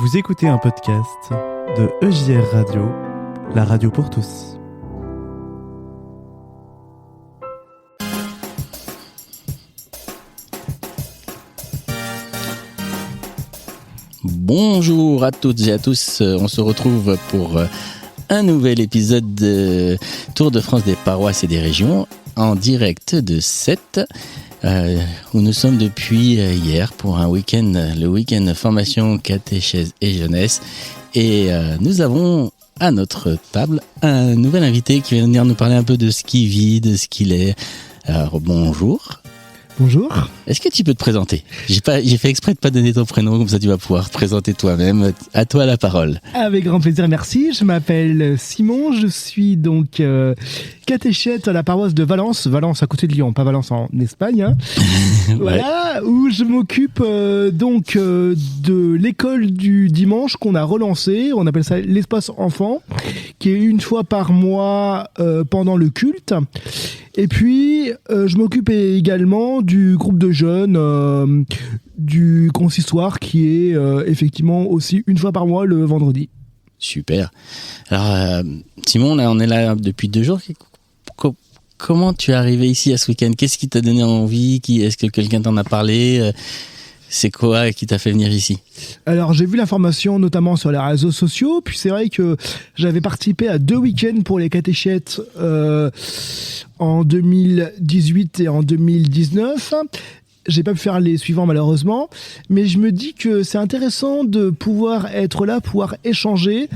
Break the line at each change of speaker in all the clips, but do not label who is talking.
Vous écoutez un podcast de EJR Radio, la radio pour tous.
Bonjour à toutes et à tous, on se retrouve pour un nouvel épisode de Tour de France des paroisses et des régions en direct de Sète, où nous sommes depuis hier pour un week-end, le week-end formation, catéchèse et jeunesse. Et nous avons à notre table un nouvel invité qui va venir nous parler un peu de ce qu'il vit, de ce qu'il est. Alors bonjour.
Bonjour.
Est-ce que tu peux te présenter ? J'ai fait exprès de pas donner ton prénom, comme ça tu vas pouvoir te présenter toi-même. À toi la parole.
Avec grand plaisir, merci. Je m'appelle Simon, je suis donc catéchète à la paroisse de Valence à côté de Lyon, pas Valence en Espagne. Hein. Voilà, où je m'occupe de l'école du dimanche qu'on a relancée. On appelle ça l'espace enfant, qui est une fois par mois pendant le culte. Et puis, je m'occupe également du groupe de jeunes du consistoire qui est effectivement aussi une fois par mois le vendredi.
Super. Alors, Simon, là, on est là depuis 2 jours. Comment tu es arrivé ici à ce week-end ? Qu'est-ce qui t'a donné envie ? Est-ce que quelqu'un t'en a parlé ? C'est quoi qui t'a fait venir ici ?
Alors, j'ai vu l'information notamment sur les réseaux sociaux, puis c'est vrai que j'avais participé à 2 week-ends pour les catéchètes en 2018 et en 2019. J'ai pas pu faire les suivants malheureusement, mais je me dis que c'est intéressant de pouvoir être là, pouvoir échanger,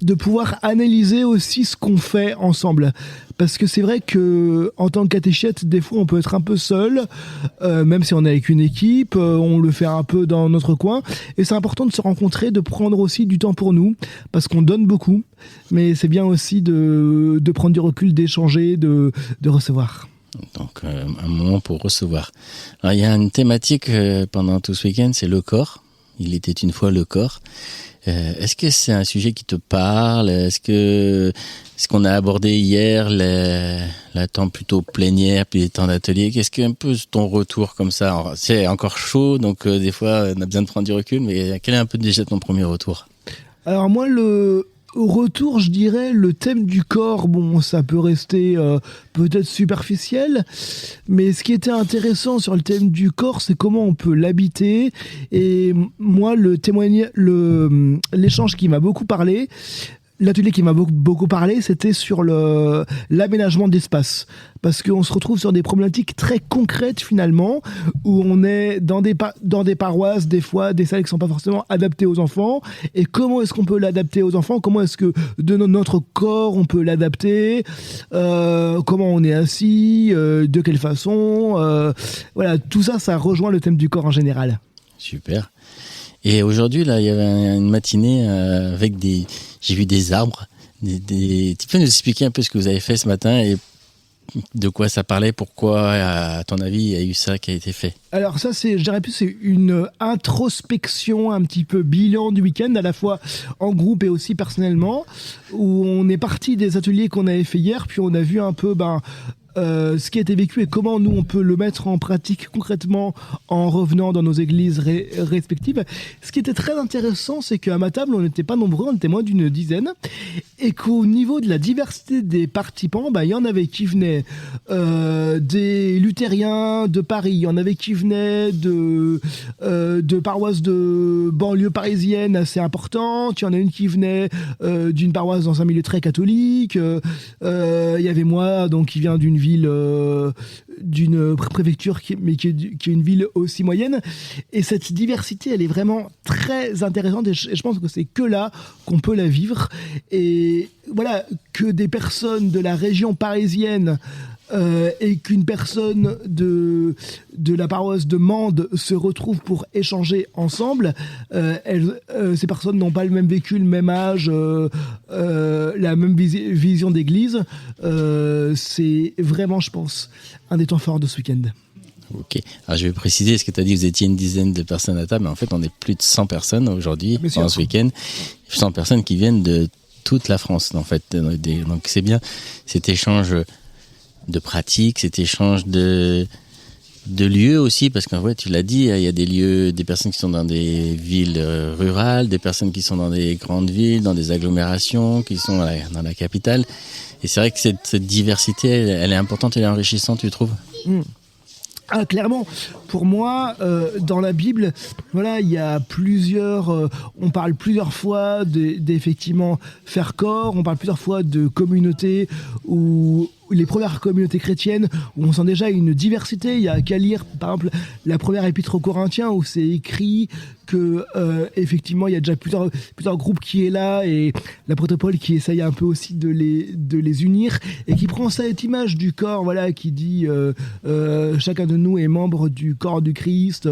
de pouvoir analyser aussi ce qu'on fait ensemble. Parce que c'est vrai que en tant que catéchète, des fois on peut être un peu seul, même si on est avec une équipe, on le fait un peu dans notre coin. Et c'est important de se rencontrer, de prendre aussi du temps pour nous, parce qu'on donne beaucoup. Mais c'est bien aussi de prendre du recul, d'échanger, de recevoir.
Donc, un moment pour recevoir. Alors, il y a une thématique pendant tout ce week-end, c'est le corps. Il était une fois le corps. Est-ce que c'est un sujet qui te parle ? Est-ce qu'on a abordé hier, la temps plutôt plénière, puis les temps d'atelier ? Qu'est-ce que un peu ton retour comme ça ? Alors, c'est encore chaud, donc des fois, on a besoin de prendre du recul, mais quel est un peu déjà ton premier retour ?
Alors moi, au retour, je dirais, le thème du corps, bon, ça peut rester peut-être superficiel, mais ce qui était intéressant sur le thème du corps, c'est comment on peut l'habiter. Et moi, l'échange qui m'a beaucoup parlé, l'atelier qui m'a beaucoup parlé, c'était sur l'aménagement d'espace. Parce qu'on se retrouve sur des problématiques très concrètes finalement, où on est dans des paroisses, des fois, des salles qui ne sont pas forcément adaptées aux enfants. Et comment est-ce qu'on peut l'adapter aux enfants ? Comment est-ce que de notre corps, on peut l'adapter ? Comment on est assis ? De quelle façon ? Voilà, tout ça, ça rejoint le thème du corps en général.
Super. Et aujourd'hui, là, il y avait une matinée avec j'ai vu des arbres. Tu peux nous expliquer un peu ce que vous avez fait ce matin et de quoi ça parlait ? Pourquoi, à ton avis, il y a eu ça qui a été fait ?
Alors ça, je dirais plus, c'est une introspection, un petit peu bilan du week-end, à la fois en groupe et aussi personnellement, où on est parti des ateliers qu'on avait fait hier, puis on a vu un peu ce qui a été vécu et comment nous on peut le mettre en pratique concrètement en revenant dans nos églises respectives. Ce qui était très intéressant, c'est qu'à ma table on n'était pas nombreux, on était moins d'une dizaine, et qu'au niveau de la diversité des participants, il y en avait qui venaient des luthériens de Paris, il y en avait qui venaient de paroisses de banlieue parisienne assez importantes, il y en a une qui venait d'une paroisse dans un milieu très catholique, il y avait moi donc qui vient d'une ville, d'une préfecture qui est une ville aussi moyenne, et cette diversité elle est vraiment très intéressante, et je pense que c'est que là qu'on peut la vivre. Et voilà, que des personnes de la région parisienne et qu'une personne de la paroisse de Mende se retrouve pour échanger ensemble, ces personnes n'ont pas le même vécu, le même âge, la même vision d'église. C'est vraiment, je pense, un des temps forts de ce week-end.
Ok. Alors, je vais préciser, parce que tu as dit que vous étiez une dizaine de personnes à table, mais en fait, on est plus de 100 personnes aujourd'hui, pendant ce week-end. 100 personnes qui viennent de toute la France, en fait. Donc, c'est bien cet échange de pratiques, cet échange de de lieux aussi, parce qu'en fait, tu l'as dit, il y a des lieux, des personnes qui sont dans des villes rurales, des personnes qui sont dans des grandes villes, dans des agglomérations, qui sont dans la capitale. Et c'est vrai que cette diversité, elle est importante, elle est enrichissante, tu trouves ?
Ah, clairement, pour moi, dans la Bible, voilà, il y a plusieurs. On parle plusieurs fois d'effectivement faire corps. On parle plusieurs fois de communauté ou les premières communautés chrétiennes où on sent déjà une diversité. Il y a qu'à lire, par exemple, la première épître aux Corinthiens où c'est écrit que effectivement il y a déjà plusieurs groupes qui est là et l'apôtre Paul qui essaye un peu aussi de les unir et qui prend cette image du corps, voilà, qui dit chacun de nous est membre du corps du Christ.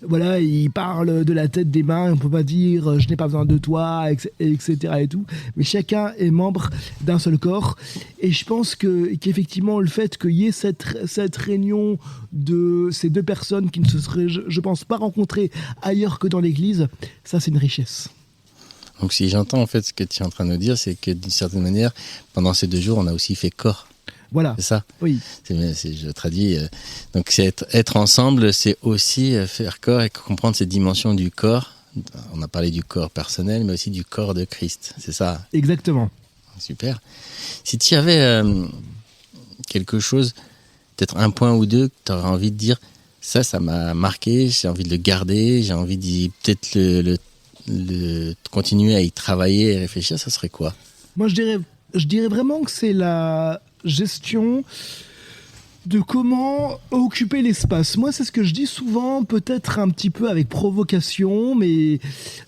Voilà, il parle de la tête, des mains. On peut pas dire je n'ai pas besoin de toi, etc. et tout. Mais chacun est membre d'un seul corps. Et je pense qu'effectivement le fait qu'il y ait cette réunion de ces deux personnes qui ne se seraient, je pense, pas rencontrées ailleurs que dans l'église, ça c'est une richesse.
Donc si j'entends en fait ce que tu es en train de nous dire, c'est que d'une certaine manière, pendant ces 2 jours, on a aussi fait corps.
Voilà.
C'est ça ?
Oui.
Je traduis. Donc c'est être ensemble, c'est aussi faire corps et comprendre cette dimension du corps. On a parlé du corps personnel, mais aussi du corps de Christ. C'est ça ?
Exactement.
Super. Si tu avais quelque chose, peut-être un point ou deux que tu aurais envie de dire, ça m'a marqué, j'ai envie de le garder, j'ai envie de peut-être le continuer à y travailler et réfléchir, ça serait quoi ?
Moi, je dirais vraiment que c'est la gestion de comment occuper l'espace. Moi, c'est ce que je dis souvent, peut-être un petit peu avec provocation, mais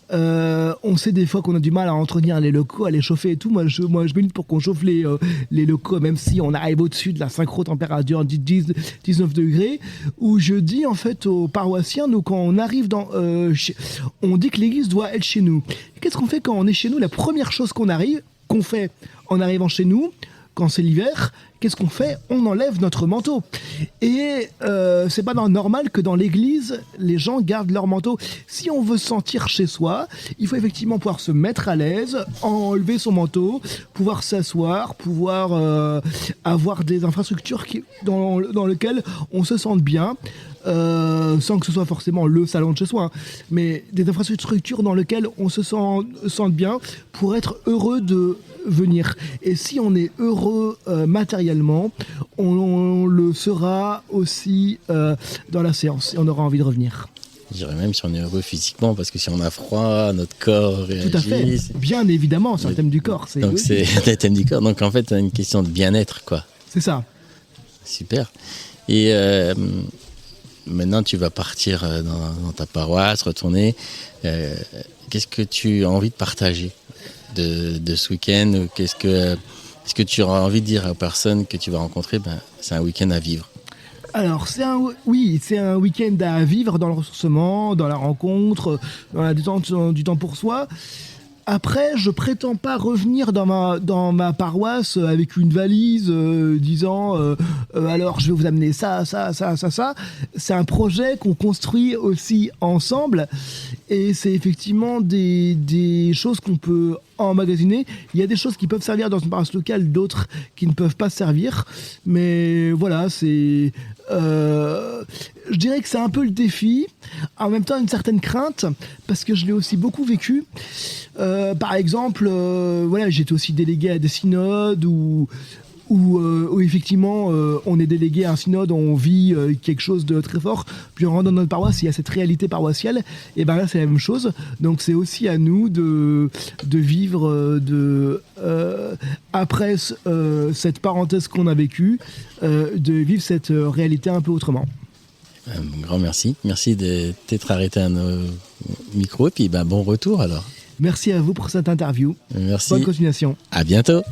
on sait des fois qu'on a du mal à entretenir les locaux, à les chauffer et tout. Moi, je milite pour qu'on chauffe les locaux, même si on arrive au-dessus de la synchro-température 19 degrés, où je dis en fait aux paroissiens, nous, quand on arrive on dit que l'église doit être chez nous. Qu'est-ce qu'on fait quand on est chez nous ? La première chose qu'on fait en arrivant chez nous, quand c'est l'hiver, qu'est-ce qu'on fait ? On enlève notre manteau. Et c'est pas normal que dans l'église, les gens gardent leur manteau. Si on veut se sentir chez soi, il faut effectivement pouvoir se mettre à l'aise, enlever son manteau, pouvoir s'asseoir, pouvoir avoir des infrastructures dans lesquelles on se sente bien. Sans que ce soit forcément le salon de chez soi, hein, mais des infrastructures dans lesquelles on se sente bien pour être heureux de venir. Et si on est heureux matériellement, on le sera aussi dans la séance et on aura envie de revenir.
Je dirais même si on est heureux physiquement, parce que si on a froid, notre corps réagit.
Tout à fait, bien évidemment, c'est un thème du corps.
Donc c'est le thème du corps, donc en fait c'est une question de bien-être, quoi.
C'est ça.
Super. Et maintenant, tu vas partir dans ta paroisse, retourner. Qu'est-ce que tu as envie de partager de ce week-end ? Est-ce que tu auras envie de dire aux personnes que tu vas rencontrer, c'est un week-end à vivre ?
Alors, c'est un week-end à vivre dans le ressourcement, dans la rencontre, dans la détente du temps pour soi. Après, je prétends pas revenir dans ma paroisse avec une valise disant alors je vais vous amener ça. C'est un projet qu'on construit aussi ensemble et c'est effectivement des choses qu'on peut emmagasiner. Il y a des choses qui peuvent servir dans une paroisse locale, d'autres qui ne peuvent pas servir. Mais voilà, c'est... je dirais que c'est un peu le défi, en même temps une certaine crainte, parce que je l'ai aussi beaucoup vécu. Par exemple, voilà, j'étais aussi délégué à des synodes où effectivement on est délégué à un synode, on vit quelque chose de très fort, puis on rentre dans notre paroisse, il y a cette réalité paroissiale, et ben là c'est la même chose. Donc c'est aussi à nous de vivre après cette parenthèse qu'on a vécue, de vivre cette réalité un peu autrement.
Un grand merci de t'être arrêté à nos micros, et puis bon retour alors.
Merci à vous pour cette interview.
Merci.
Bonne continuation.
À bientôt.